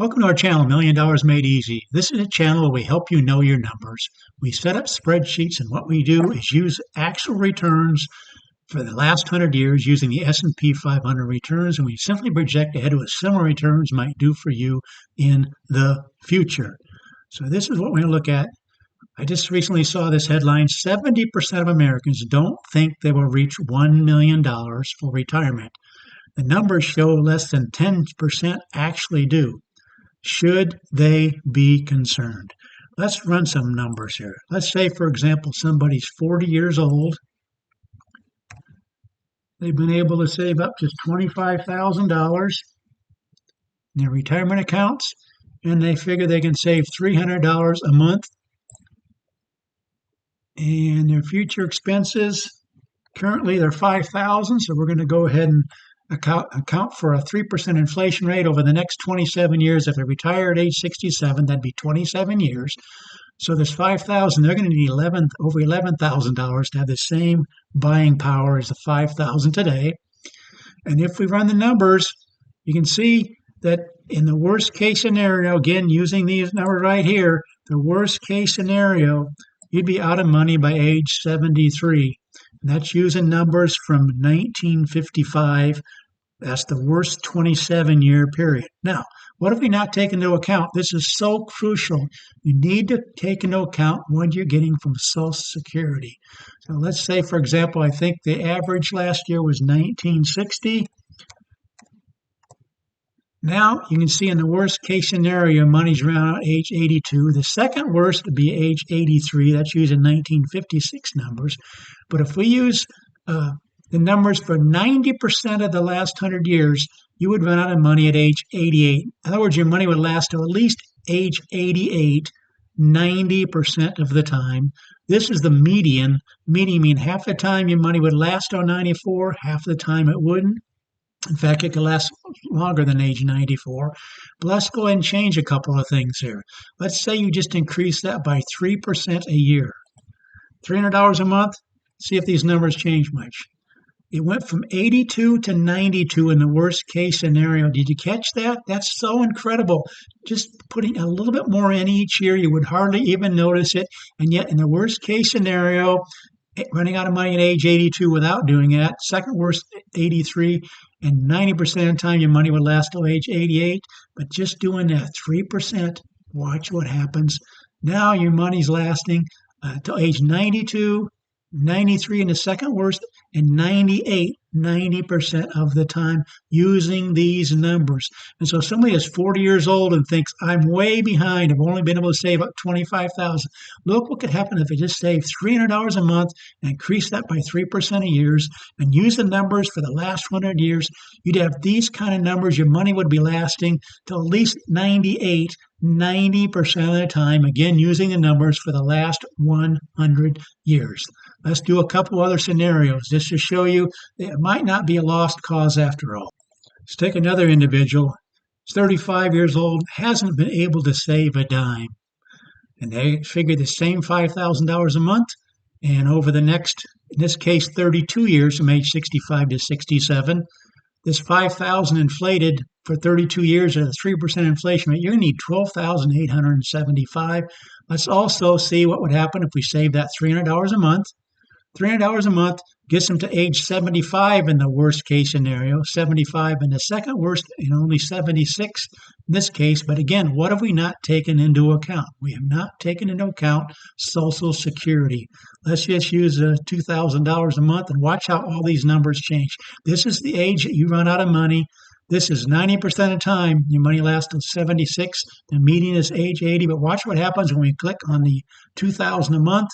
Welcome to our channel, Million Dollars Made Easy. This is a channel where we help you know your numbers. We set up spreadsheets, and what we do is use actual returns for the last 100 years using the S&P 500 returns, and we simply project ahead what similar returns might do for you in the future. So this is what we're going to look at. I just recently saw this headline: 70% of Americans don't think they will reach $1 million for retirement. The numbers show less than 10% actually do. Should they be concerned? Let's run some numbers here. Let's say, for example, somebody's 40 years old. They've been able to save up to $25,000 in their retirement accounts, and they figure they can save $300 a month. And their future expenses, currently they're $5,000, so we're going to go ahead and account for a 3% inflation rate over the next 27 years. If they retire at age 67, that'd be 27 years. So there's 5,000. They're going to need over $11,000 to have the same buying power as the 5,000 today. And if we run the numbers, you can see that in the worst case scenario, again, using these numbers right here, the worst case scenario, you'd be out of money by age 73. And that's using numbers from 1955. That's the worst 27-year period. Now, what if we not take into account? This is so crucial. You need to take into account what you're getting from Social Security. So let's say, for example, I think the average last year was 1960. Now, you can see in the worst case scenario, money's around age 82. The second worst would be age 83. That's using 1956 numbers. But if we use the numbers for 90% of the last 100 years, you would run out of money at age 88. In other words, your money would last to at least age 88, 90% of the time. This is the median. Median means half the time your money would last till 94, half the time it wouldn't. In fact, it could last longer than age 94. But let's go ahead and change a couple of things here. Let's say you just increase that by 3% a year. $300 a month. See if these numbers change much. It went from 82 to 92 in the worst case scenario. Did you catch that? That's so incredible. Just putting a little bit more in each year, you would hardly even notice it. And yet in the worst case scenario, running out of money at age 82 without doing that, second worst 83, and 90% of the time your money would last till age 88. But just doing that 3%, watch what happens. Now your money's lasting till age 92, 93 in the second worst, and 98, 90% of the time using these numbers. And so somebody is 40 years old and thinks, I'm way behind. I've only been able to save up $25,000. Look what could happen if they just save $300 a month and increase that by 3% a year and use the numbers for the last 100 years. You'd have these kind of numbers. Your money would be lasting till at least 98, 90% of the time, again, using the numbers for the last 100 years. Let's do a couple other scenarios just to show you that it might not be a lost cause after all. Let's take another individual. He's 35 years old, hasn't been able to save a dime. And they figure the same $5,000 a month. And over the next, in this case, 32 years from age 65 to 67, this 5,000 inflated for 32 years at a 3% inflation rate, you're going to need 12,875. Let's also see what would happen if we save that $300 a month. $300 a month gets them to age 75 in the worst case scenario, 75 in the second worst, and only 76 in this case. But again, what have we not taken into account? We have not taken into account Social Security. Let's just use $2,000 a month and watch how all these numbers change. This is the age that you run out of money. This is 90% of the time. Your money lasts till 76. The median is age 80. But watch what happens when we click on the $2,000 a month.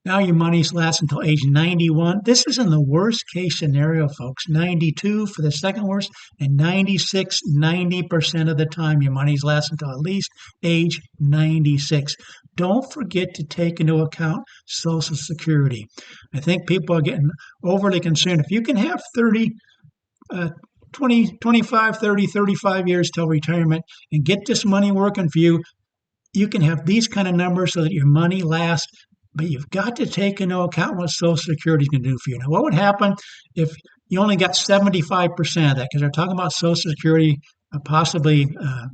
Now your money's lasting until age 91. This is in the worst case scenario, folks. 92 for the second worst, and 96, 90% of the time your money's lasting until at least age 96. Don't forget to take into account Social Security. I think people are getting overly concerned. If you can have 25, 30, 35 years till retirement and get this money working for you, you can have these kind of numbers so that your money lasts. But you've got to take into account what Social Security is going to do for you. Now, what would happen if you only got 75% of that? Because they're talking about Social Security possibly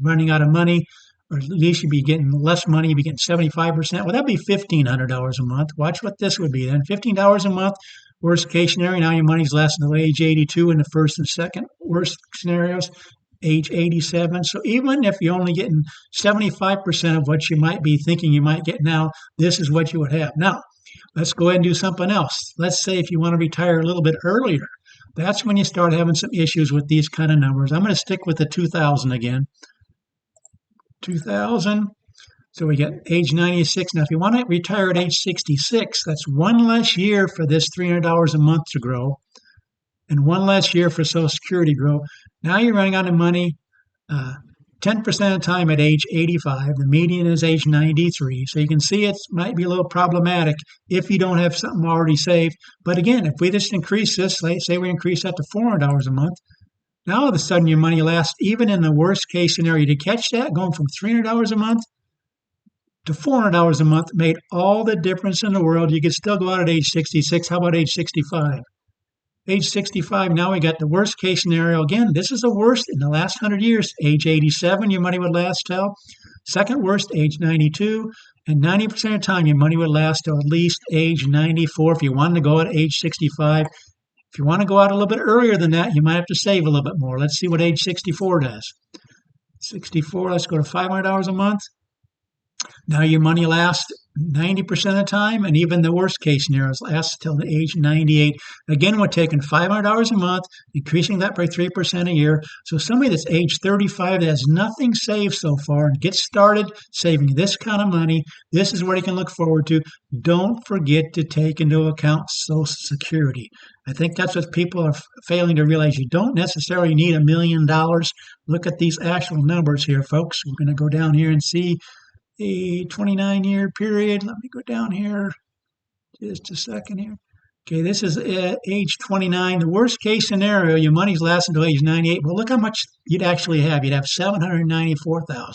running out of money, or at least you'd be getting less money, you'd be getting 75%. Well, that'd be $1,500 a month. Watch what this would be then. $15 a month, worst case scenario. Now your money's lasting until age 82 in the first and second worst scenarios, age 87. So even if you're only getting 75% of what you might be thinking you might get now, this is what you would have. Now, let's go ahead and do something else. Let's say if you want to retire a little bit earlier, that's when you start having some issues with these kind of numbers. I'm going to stick with the 2000 again. 2000. So we get age 96. Now, if you want to retire at age 66, that's one less year for this $300 a month to grow and one less year for Social Security to grow. Now you're running out of money 10% of the time at age 85. The median is age 93. So you can see it might be a little problematic if you don't have something already saved. But again, if we just increase this, say we increase that to $400 a month, now all of a sudden your money lasts even in the worst case scenario. To catch that, going from $300 a month to $400 a month made all the difference in the world. You could still go out at age 66. How about age 65? Age 65, now we got the worst case scenario. Again, this is the worst in the last 100 years. Age 87, your money would last till. Second worst, age 92. And 90% of the time, your money would last till at least age 94 if you wanted to go at age 65. If you want to go out a little bit earlier than that, you might have to save a little bit more. Let's see what age 64 does. 64, let's go to $500 a month. Now your money lasts 90% of the time, and even the worst case scenarios last till the age 98. Again, we're taking $500 a month, increasing that by 3% a year. So somebody that's age 35 that has nothing saved so far and gets started saving this kind of money, this is what you can look forward to. Don't forget to take into account Social Security. I think that's what people are failing to realize. You don't necessarily need $1 million. Look at these actual numbers here, folks. We're going to go down here and see a 29-year period. Let me go down here just a second here. Okay, this is age 29. The worst case scenario, your money's lasting until age 98. Well, look how much you'd actually have. You'd have $794,000.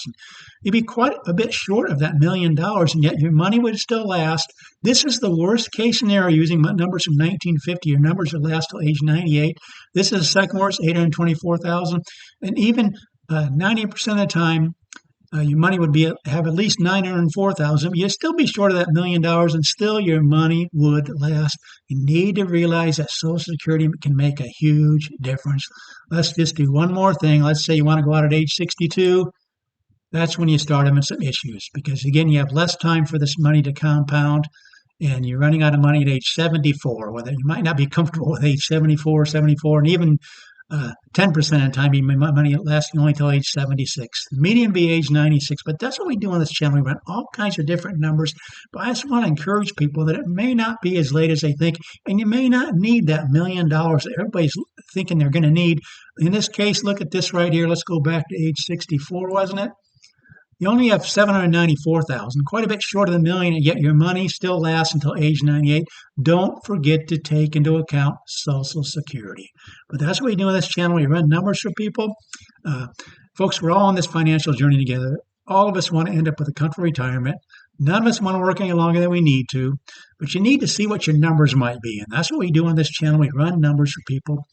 You'd be quite a bit short of that $1 million, and yet your money would still last. This is the worst case scenario using numbers from 1950. Your numbers would last till age 98. This is the second worst, $824,000. And even 90% of the time, your money would have at least $904,000. You'd still be short of that $1 million, and still your money would last. You need to realize that Social Security can make a huge difference. Let's just do one more thing. Let's say you want to go out at age 62. That's when you start having some issues because, again, you have less time for this money to compound, and you're running out of money at age 74. Whether you might not be comfortable with age 74, and even 10% of the time, your money lasting only until age 76. The median be age 96, but that's what we do on this channel. We run all kinds of different numbers, but I just want to encourage people that it may not be as late as they think, and you may not need that $1 million that everybody's thinking they're going to need. In this case, look at this right here. Let's go back to age 64, wasn't it? You only have $794,000, quite a bit short of the $1 million, and yet your money still lasts until age 98. Don't forget to take into account Social Security. But that's what we do on this channel. We run numbers for people. Folks, we're all on this financial journey together. All of us want to end up with a comfortable retirement. None of us want to work any longer than we need to, but you need to see what your numbers might be. And that's what we do on this channel. We run numbers for people.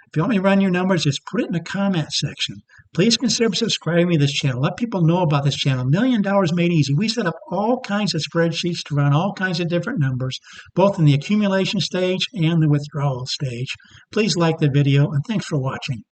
If you want me to run your numbers, just put it in the comment section. Please consider subscribing to this channel. Let people know about this channel. $1 Million Made Easy. We set up all kinds of spreadsheets to run all kinds of different numbers, both in the accumulation stage and the withdrawal stage. Please like the video, and thanks for watching.